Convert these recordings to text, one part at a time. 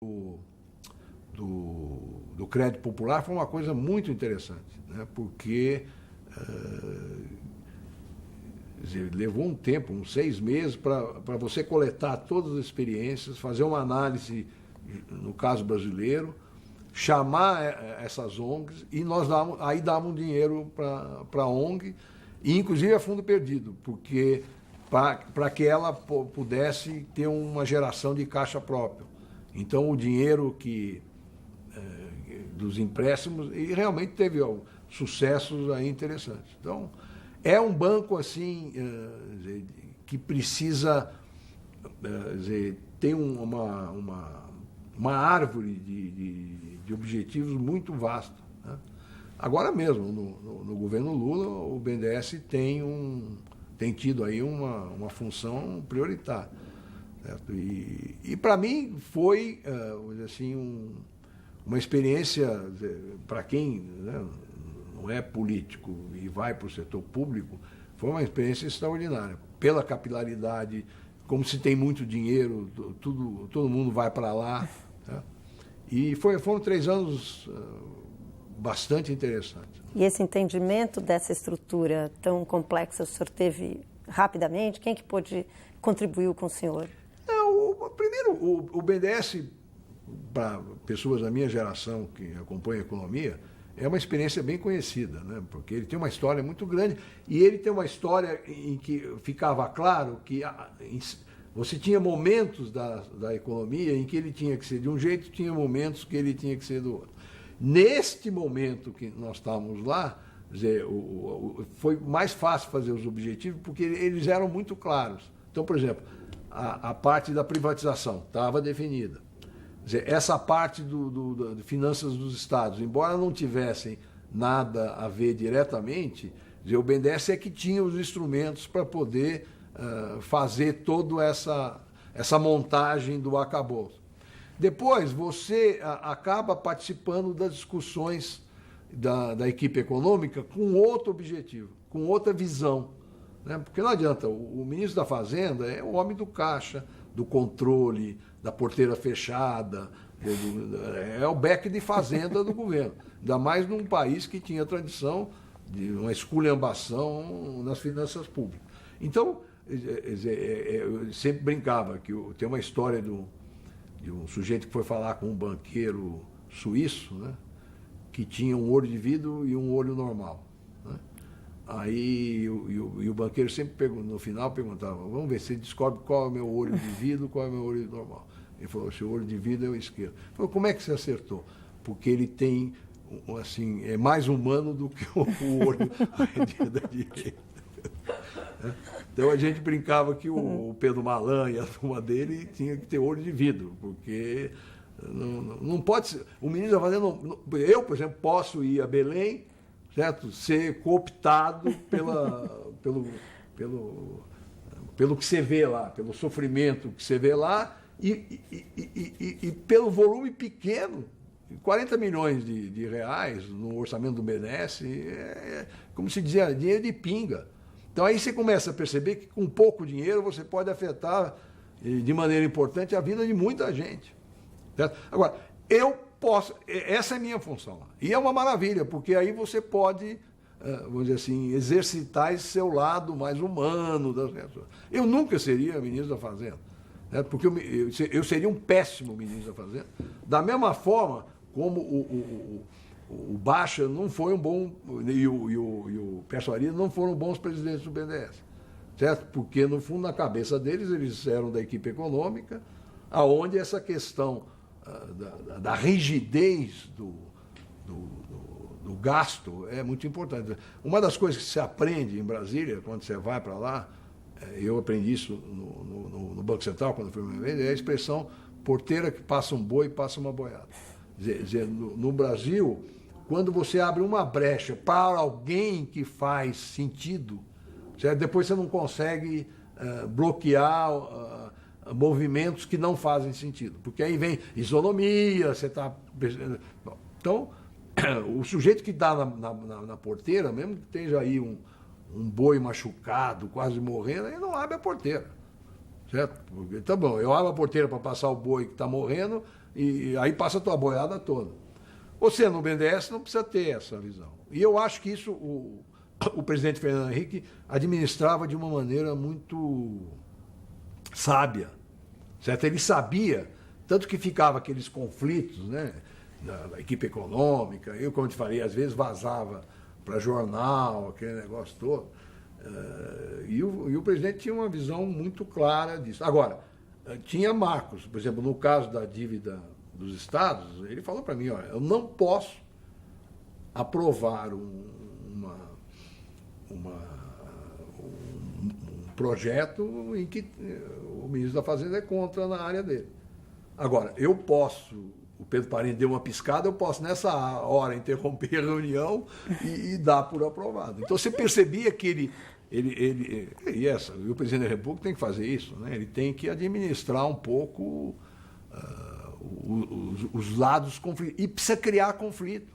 do crédito popular foi uma coisa muito interessante, né? Porque levou um tempo, uns 6 meses, para você coletar todas as experiências, fazer uma análise, no caso brasileiro, chamar essas ONGs e nós dávamos dinheiro para a ONG, e inclusive a fundo perdido, porque para que ela pudesse ter uma geração de caixa própria. Então, o dinheiro dos empréstimos, e realmente teve sucessos aí interessantes. Então, é um banco assim que precisa ter uma árvore de objetivos muito vasta, né? Agora mesmo, no governo Lula, o BNDES tem tido aí uma função prioritária, certo? E para mim foi assim, uma experiência, para quem, né, não é político e vai para o setor público, foi uma experiência extraordinária. Pela capilaridade, como se tem muito dinheiro, todo mundo vai para lá. Tá? E foram 3 anos bastante interessantes. E esse entendimento dessa estrutura tão complexa o senhor teve rapidamente? Quem que pôde contribuir com o senhor? Primeiro, o BNDES, para pessoas da minha geração que acompanham a economia, é uma experiência bem conhecida, né? Porque ele tem uma história muito grande e ele tem uma história em que ficava claro que você tinha momentos da economia em que ele tinha que ser de um jeito, tinha momentos que ele tinha que ser do outro. Neste momento que nós estávamos lá, foi mais fácil fazer os objetivos porque eles eram muito claros. Então, por exemplo, a parte da privatização estava definida. Essa parte de finanças dos estados, embora não tivessem nada a ver diretamente, o BNDES é que tinha os instrumentos para poder fazer toda essa montagem do arcabouço. Depois, você acaba participando das discussões da equipe econômica com outro objetivo, com outra visão, né? Porque não adianta, o ministro da Fazenda é o homem do caixa, do controle, da porteira fechada, é o beck de fazenda do governo. Ainda mais num país que tinha tradição de uma esculhambação nas finanças públicas. Então, eu sempre brincava que tem uma história de um sujeito que foi falar com um banqueiro suíço, né, que tinha um olho de vidro e um olho normal, né? Aí o banqueiro sempre no final perguntava: vamos ver, você descobre qual é o meu olho de vidro, qual é o meu olho normal. Ele falou: seu olho de vidro é o esquerdo. Ele falou: como é que você acertou? Porque ele tem, assim, é mais humano do que o olho da direita. Então a gente brincava que o Pedro Malan e a turma dele tinha que ter olho de vidro, porque não pode ser. O ministro da Fazenda, eu, por exemplo, posso ir a Belém, certo? Ser cooptado pelo que você vê lá, pelo sofrimento que você vê lá e pelo volume pequeno. 40 milhões de reais no orçamento do BNDES, como se dizia, dinheiro de pinga. Então aí você começa a perceber que com pouco dinheiro você pode afetar de maneira importante a vida de muita gente. Certo? Agora, essa é a minha função. E é uma maravilha, porque aí você pode, vamos dizer assim, exercitar esse seu lado mais humano das pessoas. Eu nunca seria ministro da Fazenda, certo? Porque eu seria um péssimo ministro da Fazenda. Da mesma forma como o Baixa não foi um bom, e o Persuarida não foram bons presidentes do BNDES, certo? Porque, no fundo, na cabeça deles, eles eram da equipe econômica, aonde essa questão da rigidez do gasto é muito importante. Uma das coisas que se aprende em Brasília, quando você vai para lá, eu aprendi isso no Banco Central, quando fui no BNDES, é a expressão porteira que passa um boi, passa uma boiada. No Brasil, quando você abre uma brecha para alguém que faz sentido, certo? Depois você não consegue bloquear movimentos que não fazem sentido, porque aí vem isonomia, você está... Então, o sujeito que está na porteira, mesmo que esteja aí um boi machucado, quase morrendo, ele não abre a porteira, certo? Porque, tá bom, eu abro a porteira para passar o boi que está morrendo, e aí passa a tua boiada toda. Você, no BNDES, não precisa ter essa visão. E eu acho que isso o presidente Fernando Henrique administrava de uma maneira muito sábia, certo? Ele sabia, tanto que ficava aqueles conflitos, né, da equipe econômica, eu, como te falei, às vezes vazava para jornal, aquele negócio todo, e o presidente tinha uma visão muito clara disso. Agora, tinha marcos, por exemplo, no caso da dívida dos estados, ele falou para mim, olha, eu não posso aprovar um projeto em que o ministro da Fazenda é contra na área dele. Agora, eu posso, o Pedro Parente deu uma piscada, eu posso nessa hora interromper a reunião e dar por aprovado. Então você percebia que e o presidente da República tem que fazer isso, né? Ele tem que administrar um pouco os lados conflitos. E precisa criar conflito.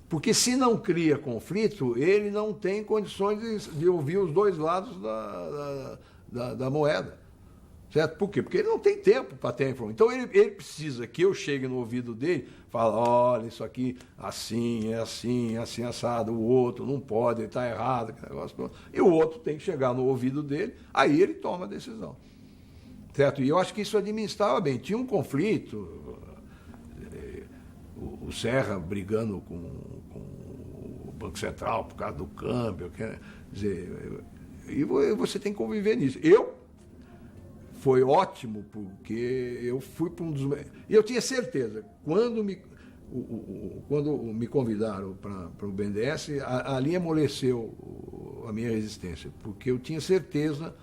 Porque se não cria conflito, ele não tem condições de ouvir os dois lados da moeda. Certo? Por quê? Porque ele não tem tempo para ter informação. Então ele precisa que eu chegue no ouvido dele e fale, olha, isso aqui assim, assim, assado, o outro não pode, ele está errado, que negócio todo. E o outro tem que chegar no ouvido dele, aí ele toma a decisão. Certo? E eu acho que isso administrava bem. Tinha um conflito, o Serra brigando com o Banco Central por causa do câmbio, quer dizer, e você tem que conviver nisso. Foi ótimo, porque eu fui para um dos... E eu tinha certeza, quando me convidaram para o BNDES, ali amoleceu a minha resistência, porque eu tinha certeza,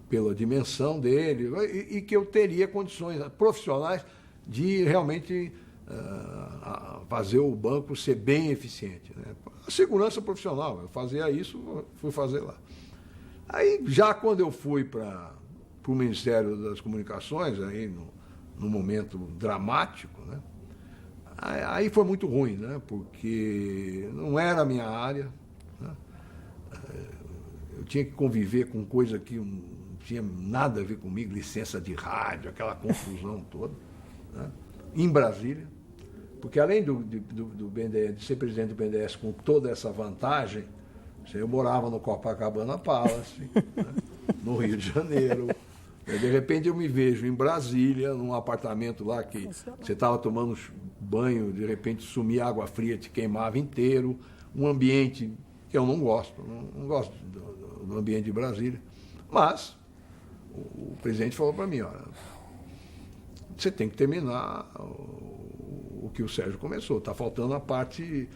pela dimensão dele, e que eu teria condições profissionais de realmente fazer o banco ser bem eficiente, né? A segurança profissional, eu fazia isso, fui fazer lá. Aí, já quando eu fui para o Ministério das Comunicações, aí num momento dramático, né? Aí foi muito ruim, né? Porque não era a minha área, né? Eu tinha que conviver com coisa que não tinha nada a ver comigo, licença de rádio, aquela confusão toda, né? Em Brasília, porque além do BNDES, de ser presidente do BNDES com toda essa vantagem, eu morava no Copacabana Palace, né? No Rio de Janeiro. De repente eu me vejo em Brasília, num apartamento lá que você estava tomando banho, de repente sumia água fria, te queimava inteiro, um ambiente que eu não gosto, não gosto do ambiente de Brasília. Mas o presidente falou para mim, olha, você tem que terminar o que o Sérgio começou, está faltando a parte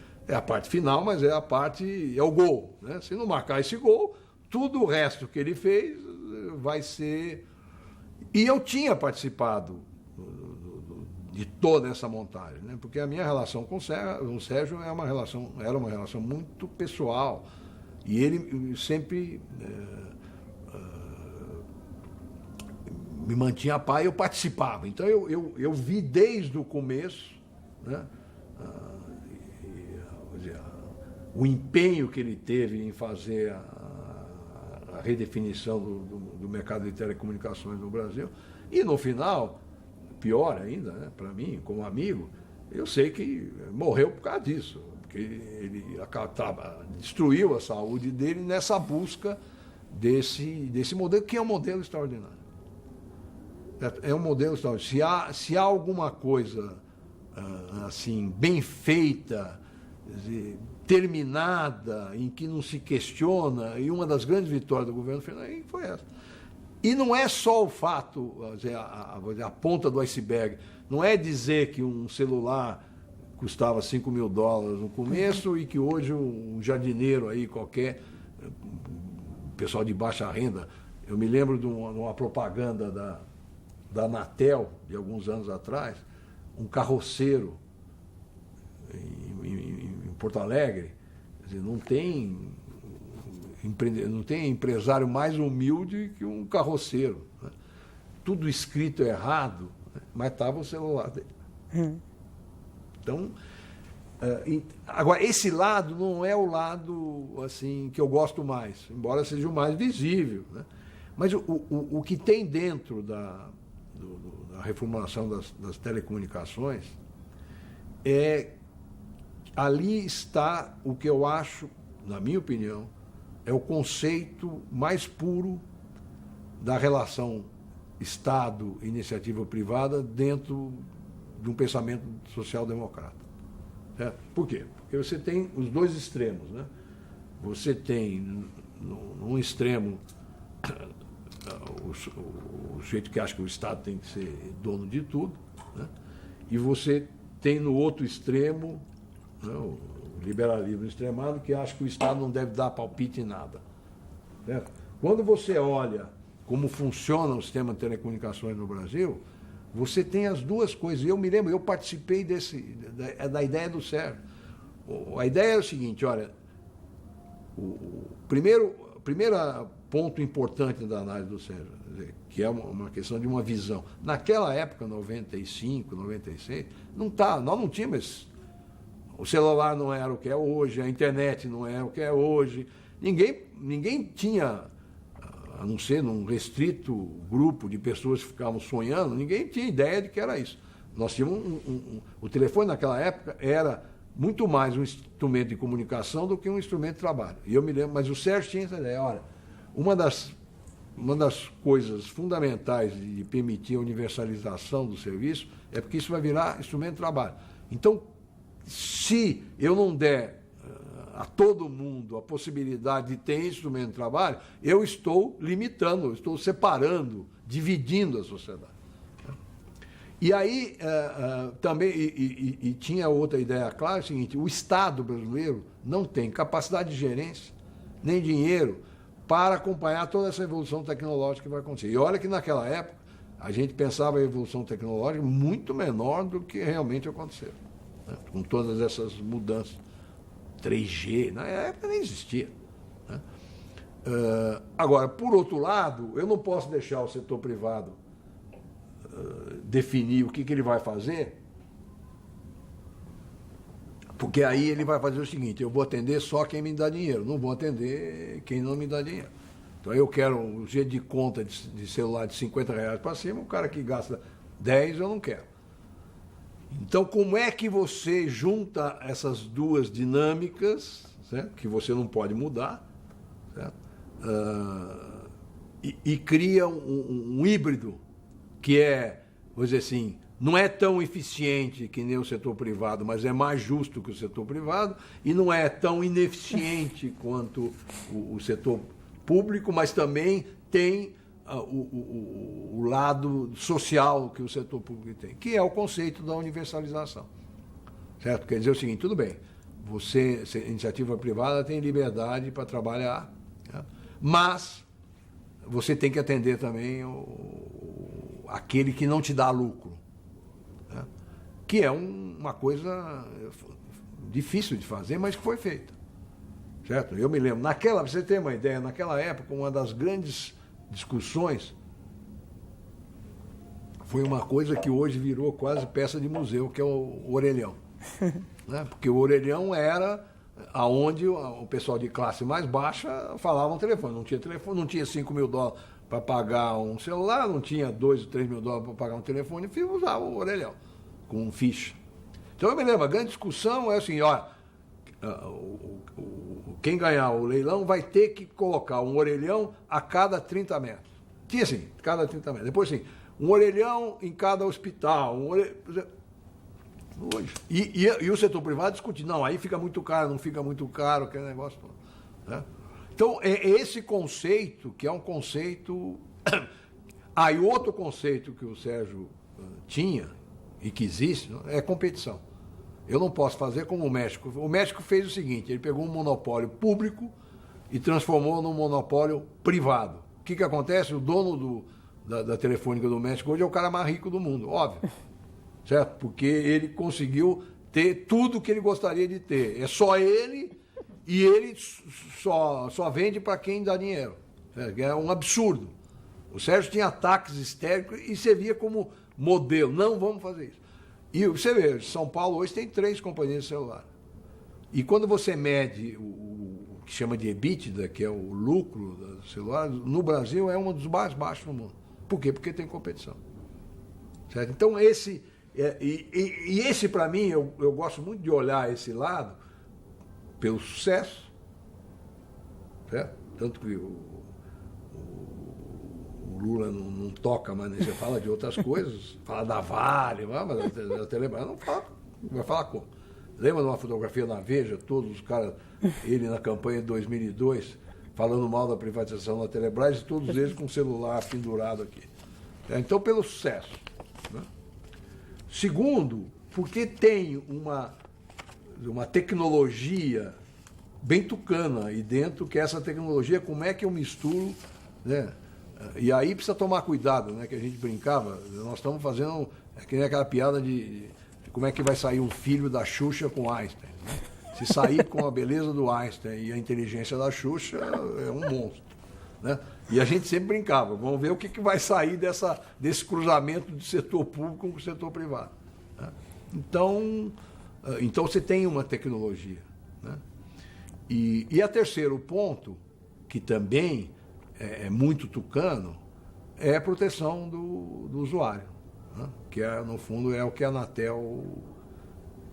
final, mas é o gol, né? Se não marcar esse gol, tudo o resto que ele fez vai ser... E eu tinha participado de toda essa montagem, né? Porque a minha relação com o Sérgio era uma relação muito pessoal. E ele sempre me mantinha a par e eu participava. Então eu vi desde o começo, né? O empenho que ele teve em fazer a redefinição do mercado de telecomunicações no Brasil. E no final, pior ainda, né, para mim, como amigo, eu sei que morreu por causa disso, porque ele destruiu a saúde dele nessa busca desse modelo, que é um modelo extraordinário. É um modelo extraordinário. Se há alguma coisa assim, bem feita, terminada, em que não se questiona, e uma das grandes vitórias do governo Fernando Henrique foi essa. E não é só o fato, a ponta do iceberg, não é dizer que um celular custava $5 mil no começo e que hoje um jardineiro aí qualquer, pessoal de baixa renda, eu me lembro de uma propaganda da Anatel, de alguns anos atrás, um carroceiro em Porto Alegre, quer dizer, não tem empresário mais humilde que um carroceiro, né? Tudo escrito errado, né? Mas estava o celular dele. Então, agora, esse lado não é o lado assim, que eu gosto mais, embora seja o mais visível, né? Mas o que tem dentro a reformulação das telecomunicações, ali está o que eu acho, na minha opinião, é o conceito mais puro da relação Estado e iniciativa privada dentro de um pensamento social-democrata. Certo? Por quê? Porque você tem os dois extremos, né? Você tem, num extremo, o sujeito que acha que o Estado tem que ser dono de tudo, né? E você tem no outro extremo, né, o liberalismo extremado, que acha que o Estado não deve dar palpite em nada. Certo? Quando você olha como funciona o sistema de telecomunicações no Brasil, você tem as duas coisas. Eu me lembro, eu participei da ideia do Sérgio. A ideia é o seguinte, olha, o primeiro ponto importante da análise do Sérgio, que é uma questão de uma visão. Naquela época, 95, 96, nós não tínhamos. O celular não era o que é hoje, a internet não é o que é hoje. Ninguém tinha, a não ser num restrito grupo de pessoas que ficavam sonhando, ninguém tinha ideia de que era isso. Nós tínhamos o telefone naquela época era muito mais um instrumento de comunicação do que um instrumento de trabalho. E eu me lembro, mas o Sérgio tinha essa ideia. Olha, uma das coisas fundamentais de permitir a universalização do serviço é porque isso vai virar instrumento de trabalho. Então, se eu não der a todo mundo a possibilidade de ter instrumento de trabalho, eu estou limitando, eu estou separando, dividindo a sociedade. E aí também, e tinha outra ideia clara, é o seguinte, o Estado brasileiro não tem capacidade de gerência, nem dinheiro, para acompanhar toda essa evolução tecnológica que vai acontecer. E olha que naquela época a gente pensava a evolução tecnológica muito menor do que realmente aconteceu, né? Com todas essas mudanças. 3G, na época nem existia, né? Agora, por outro lado, eu não posso deixar o setor privado definir o que ele vai fazer, porque aí ele vai fazer o seguinte, eu vou atender só quem me dá dinheiro, não vou atender quem não me dá dinheiro. Então eu quero um jeito de conta de celular de R$50 para cima, o cara que gasta 10 eu não quero. Então, como é que você junta essas duas dinâmicas, certo? Que você não pode mudar, certo? E cria um híbrido que vou dizer assim, não é tão eficiente que nem o setor privado, mas é mais justo que o setor privado, e não é tão ineficiente quanto o setor público, mas também tem o lado social que o setor público tem, que é o conceito da universalização. Certo? Quer dizer o seguinte, tudo bem, a iniciativa privada tem liberdade para trabalhar, né? Mas você tem que atender também aquele que não te dá lucro, né? Que é uma coisa difícil de fazer, mas que foi feita. Certo? Eu me lembro, pra você ter uma ideia, naquela época, uma das grandes discussões foi uma coisa que hoje virou quase peça de museu, que é o orelhão. Né? Porque o orelhão era aonde o pessoal de classe mais baixa falava no telefone. Não tinha $5.000 para pagar um celular, não tinha $2 ou $3.000 para pagar um telefone, e usava o orelhão com ficha. Então eu me lembro, a grande discussão é assim, olha, quem ganhar o leilão vai ter que colocar um orelhão a cada 30 metros. Tinha assim, cada 30 metros. Depois assim, um orelhão em cada hospital. Hoje. E o setor privado discute, não, aí fica muito caro, não fica muito caro, aquele negócio todo. Né? Então, é esse conceito, que é um conceito... E outro conceito que o Sérgio tinha, e que existe, é competição. Eu não posso fazer como o México. O México fez o seguinte, ele pegou um monopólio público e transformou num monopólio privado. O que acontece? O dono da Telefônica do México hoje é o cara mais rico do mundo, óbvio. Certo? Porque ele conseguiu ter tudo que ele gostaria de ter. É só ele, e ele só vende para quem dá dinheiro. É um absurdo. O Sérgio tinha ataques histéricos e servia como modelo. Não vamos fazer isso. E você vê, São Paulo hoje tem 3 companhias de celular. E quando você mede o que chama de EBITDA, que é o lucro do celular, no Brasil é um dos mais baixos no mundo. Por quê? Porque tem competição. Certo? Então, esse para mim, eu gosto muito de olhar esse lado pelo sucesso, certo? Tanto que o Lula não toca, mas você fala de outras coisas, fala da Vale, mas a Telebrás não fala, vai falar como? Lembra de uma fotografia na Veja, todos os caras, ele na campanha de 2002, falando mal da privatização da Telebrás, e todos eles com o celular pendurado aqui. Então, pelo sucesso. Né? Segundo, porque tem uma tecnologia bem tucana aí dentro, que essa tecnologia, como é que eu misturo, né? E aí precisa tomar cuidado, né? Que a gente brincava, nós estamos fazendo que nem aquela piada de como é que vai sair um filho da Xuxa com Einstein. Né? Se sair com a beleza do Einstein e a inteligência da Xuxa, é um monstro. Né? E a gente sempre brincava, vamos ver o que vai sair desse cruzamento do setor público com o setor privado. Né? Então você tem uma tecnologia. Né? E a terceiro ponto, que também é muito tucano, é a proteção do usuário. Né? Que, no fundo, é o que a Anatel...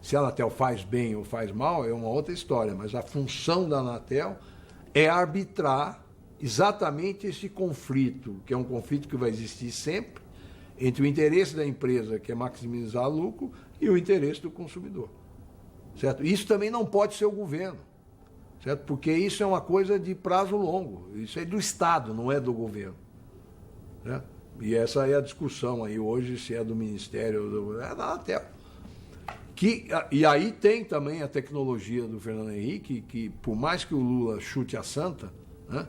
Se a Anatel faz bem ou faz mal, é uma outra história, mas a função da Anatel é arbitrar exatamente esse conflito, que é um conflito que vai existir sempre, entre o interesse da empresa, que é maximizar lucro, e o interesse do consumidor. Certo? Isso também não pode ser o governo, certo? Porque isso é uma coisa de prazo longo, isso é do Estado, não é do governo. Certo? E essa é a discussão aí hoje, se é do Ministério, é da Anatel. E aí tem também a tecnologia do Fernando Henrique, que por mais que o Lula chute a santa, né,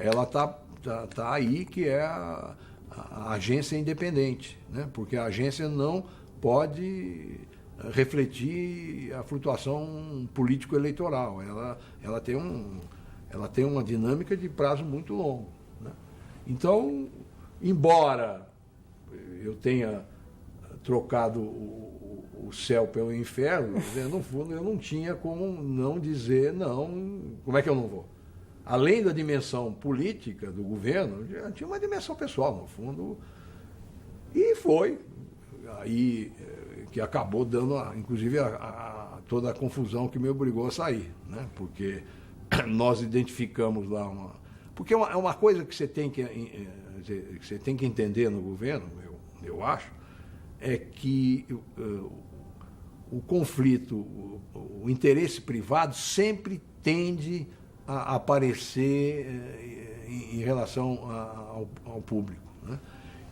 ela tá aí, que é a agência independente, né, porque a agência não pode refletir a flutuação político-eleitoral. Ela tem uma dinâmica de prazo muito longo. Né? Então, embora eu tenha trocado o céu pelo inferno, no fundo eu não tinha como não dizer não. Como é que eu não vou? Além da dimensão política do governo, tinha uma dimensão pessoal, no fundo, e foi aí que acabou dando, inclusive, toda a confusão que me obrigou a sair, né? Porque nós identificamos lá porque é uma coisa que você tem que entender no governo, eu acho, é que o conflito, o interesse privado sempre tende a aparecer em relação ao público. Né?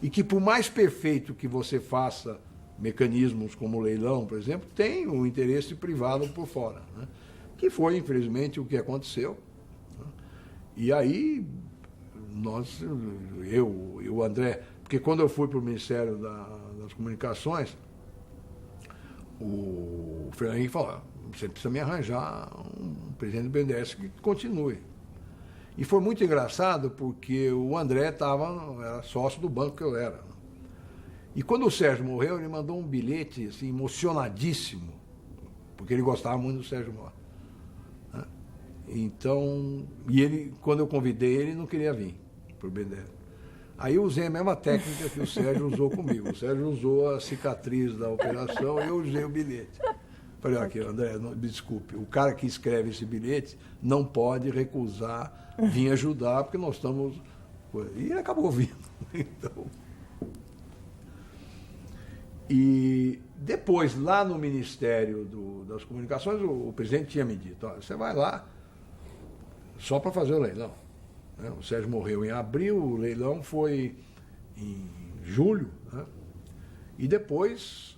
E que por mais perfeito que você faça mecanismos como o leilão, por exemplo, tem o interesse privado por fora. Né? Que foi, infelizmente, o que aconteceu. Né? E aí, eu e o André, porque quando eu fui para o Ministério das Comunicações, o Fernando Henrique falou, você precisa me arranjar um presidente do BNDES que continue. E foi muito engraçado porque o André era sócio do banco que eu era. E quando o Sérgio morreu, ele mandou um bilhete assim, emocionadíssimo, porque ele gostava muito do Sérgio Moro. Né? Então, quando eu convidei ele, não queria vir para o BNDES. Aí eu usei a mesma técnica que o Sérgio usou comigo. O Sérgio usou a cicatriz da operação e eu usei o bilhete. Falei, aqui, André, me desculpe, o cara que escreve esse bilhete não pode recusar vir ajudar, porque nós estamos... E ele acabou vindo. Então... E depois, lá no Ministério das Comunicações, o presidente tinha me dito, você vai lá só para fazer o leilão. O Sérgio morreu em abril, o leilão foi em julho, né? E depois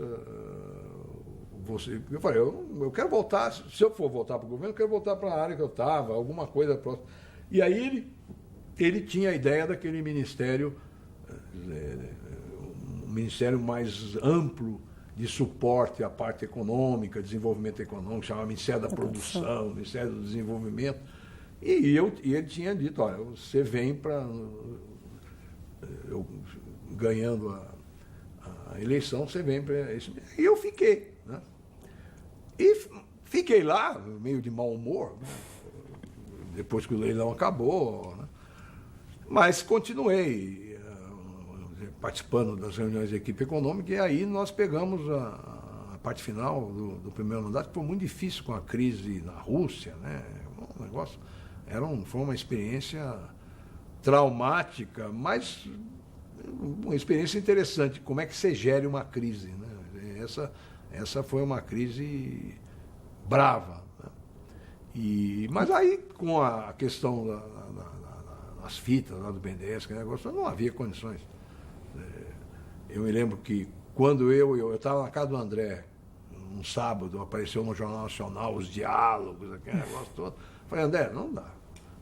eu falei, eu quero voltar, se eu for voltar para o governo, eu quero voltar para a área que eu estava, alguma coisa próxima. E aí ele tinha a ideia daquele ministério, um ministério mais amplo de suporte à parte econômica, desenvolvimento econômico, chamava Ministério da Produção, Ministério do Desenvolvimento. E ele tinha dito, olha, você vem para... ganhando a eleição, você vem para isso. E eu fiquei. Né? E fiquei lá, meio de mau humor, né? Depois que o leilão acabou. Né? Mas continuei. participando das reuniões da equipe econômica, e aí nós pegamos a parte final do primeiro mandato, que foi muito difícil com a crise na Rússia, né? O negócio foi uma experiência traumática, mas uma experiência interessante, como é que você gere uma crise, né? Essa foi uma crise brava, né? Mas aí, com a questão das fitas lá do BNDES, que negócio, não havia condições. Eu me lembro que quando eu estava na casa do André, um sábado, apareceu no Jornal Nacional os diálogos, aquele negócio todo. Falei, André, não dá.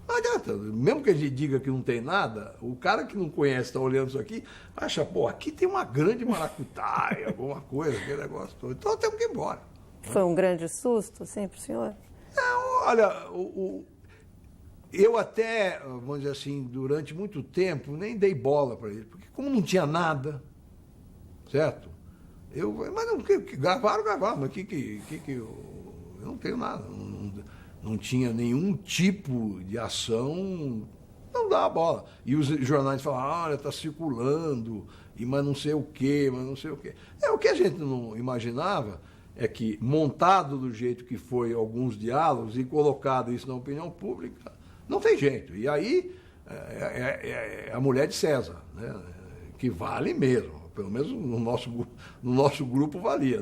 Não adianta, mesmo que a gente diga que não tem nada, o cara que não conhece, está olhando isso aqui, acha, pô, aqui tem uma grande maracutaia, alguma coisa, aquele negócio todo. Então temos que ir embora. Foi um grande susto, assim, para o senhor? Não, olha, eu até, vamos dizer assim, durante muito tempo, nem dei bola para ele, porque como não tinha nada, certo? Mas não, gravaram, mas eu não tenho nada, não tinha nenhum tipo de ação, não dá a bola. E os jornais falavam, olha, está circulando, mas não sei o quê, mas não sei o quê. O que a gente não imaginava é que, montado do jeito que foi alguns diálogos e colocado isso na opinião pública, não tem jeito. E aí é a mulher de César, né? Que vale mesmo, pelo menos no nosso grupo valia.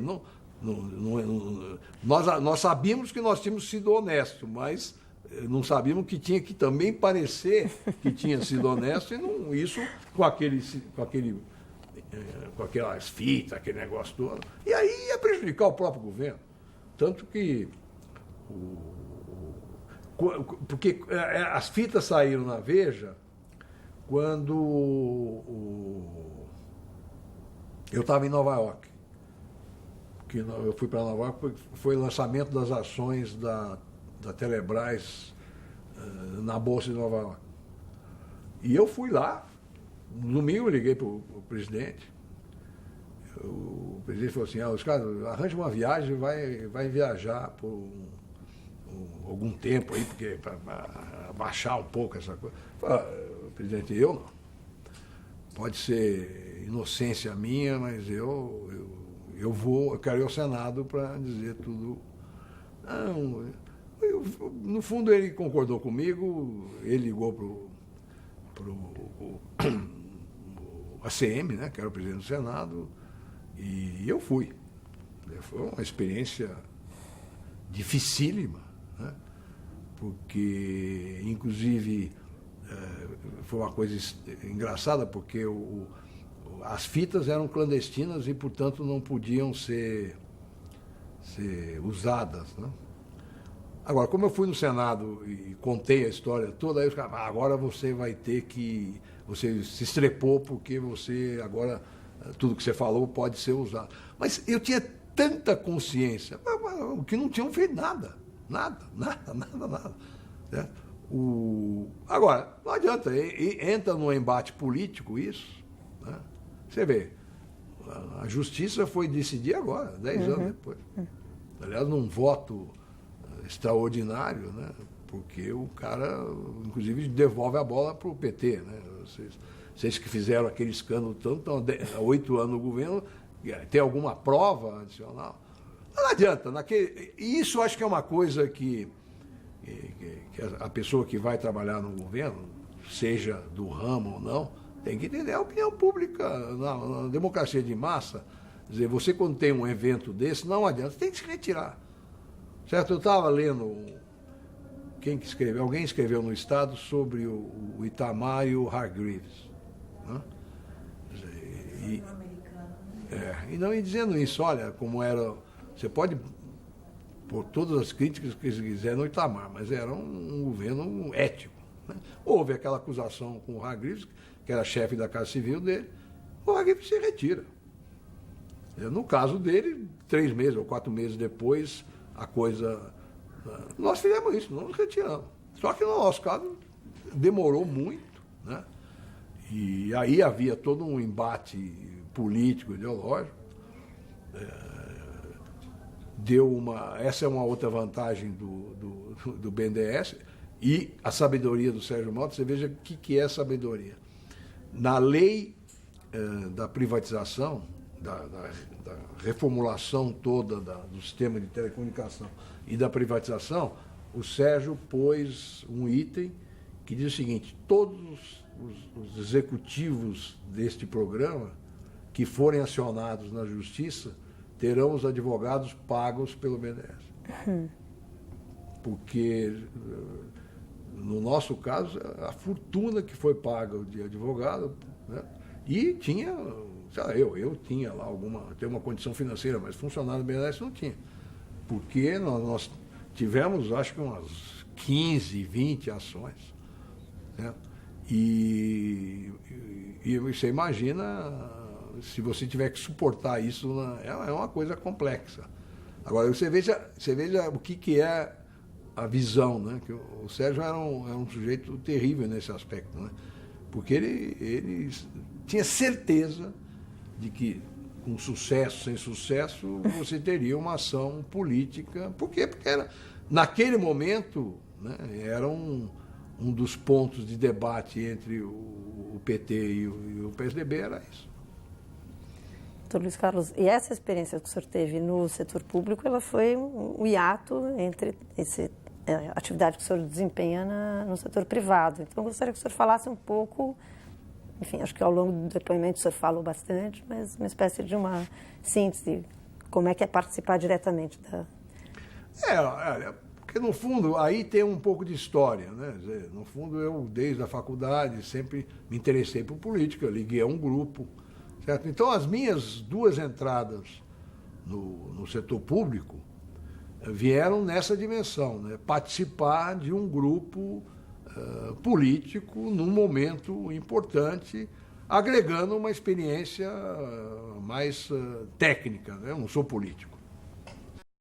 Nós sabíamos que nós tínhamos sido honestos, mas não sabíamos que tinha que também parecer que tinha sido honesto, e não, isso com aquelas fitas, aquele negócio todo. E aí ia prejudicar o próprio governo. Tanto que porque as fitas saíram na Veja quando eu estava em Nova York. Que eu fui para Nova York, foi o lançamento das ações da Telebrás na Bolsa de Nova York. E eu fui lá, no domingo eu liguei para o presidente. O presidente falou assim, os caras, arranja uma viagem, vai viajar por algum tempo aí, porque para baixar um pouco essa coisa. Falei, presidente, eu não. Pode ser inocência minha, mas eu quero ir ao Senado para dizer tudo. Não, no fundo ele concordou comigo, ele ligou para o ACM, né, que era o presidente do Senado, e eu fui. Foi uma experiência dificílima, né, porque, inclusive, foi uma coisa engraçada, porque as fitas eram clandestinas e, portanto, não podiam ser usadas, né? Agora, como eu fui no Senado e contei a história toda, aí os caras falaram, agora você vai ter que... Você se estrepou porque você agora, tudo que você falou pode ser usado. Mas eu tinha tanta consciência, que não tinham feito nada. Nada. Certo? Agora, não adianta, entra num embate político isso, né? Você vê, a justiça foi decidir agora, 10 anos depois. Aliás, num voto extraordinário, né? Porque o cara, inclusive, devolve a bola para o PT, né? Vocês que fizeram aquele escândalo tanto, há 8 anos no governo, tem alguma prova adicional? Não adianta. E isso acho que é uma coisa que a pessoa que vai trabalhar no governo, seja do ramo ou não, tem que entender a opinião pública na democracia de massa. Quer dizer, você quando tem um evento desse, não adianta, tem que se retirar. Certo? Eu estava lendo, alguém escreveu no Estado sobre o Itamar e o Hargreaves. Né? E dizendo isso, olha, como era, você pode pôr todas as críticas que você quiser no Itamar, mas era um governo ético. Né? Houve aquela acusação com o Hargreaves, que era chefe da Casa Civil dele, o Hargreaves se retira. No caso dele, 3 meses ou 4 meses depois, a coisa... Nós fizemos isso, não nos retiramos. Só que no nosso caso demorou muito, né? E aí havia todo um embate político, ideológico. Essa é uma outra vantagem do BNDES e a sabedoria do Sérgio Mota. Você veja o que é sabedoria. Na lei da privatização, da reformulação toda do sistema de telecomunicação e da privatização, o Sérgio pôs um item que diz o seguinte: todos os executivos deste programa que forem acionados na justiça terão os advogados pagos pelo BNDES. Porque, no nosso caso, a fortuna que foi paga de advogado, né? E tinha, sei lá, eu tinha lá tem uma condição financeira, mas funcionário do BNDES não tinha. Porque nós tivemos, acho que umas 15, 20 ações, né? E você imagina, se você tiver que suportar isso, é uma coisa complexa. Agora, você veja o que é a visão, né? Que o Sérgio era um sujeito terrível nesse aspecto, né? Porque ele tinha certeza de que, com sucesso, sem sucesso, você teria uma ação política. Por quê? Porque naquele momento, né, era um dos pontos de debate entre o PT e o PSDB, era isso. Doutor Luiz Carlos, e essa experiência que o senhor teve no setor público, ela foi um hiato entre a atividade que o senhor desempenha no setor privado. Então, eu gostaria que o senhor falasse um pouco, enfim, acho que ao longo do depoimento o senhor falou bastante, mas uma espécie de uma síntese, como é que é participar diretamente da... Porque no fundo, aí tem um pouco de história, né? No fundo, eu, desde a faculdade, sempre me interessei por política, liguei a um grupo, certo? Então, as minhas duas entradas no setor público vieram nessa dimensão, né? Participar de um grupo político num momento importante, agregando uma experiência mais técnica, né? Eu não sou político.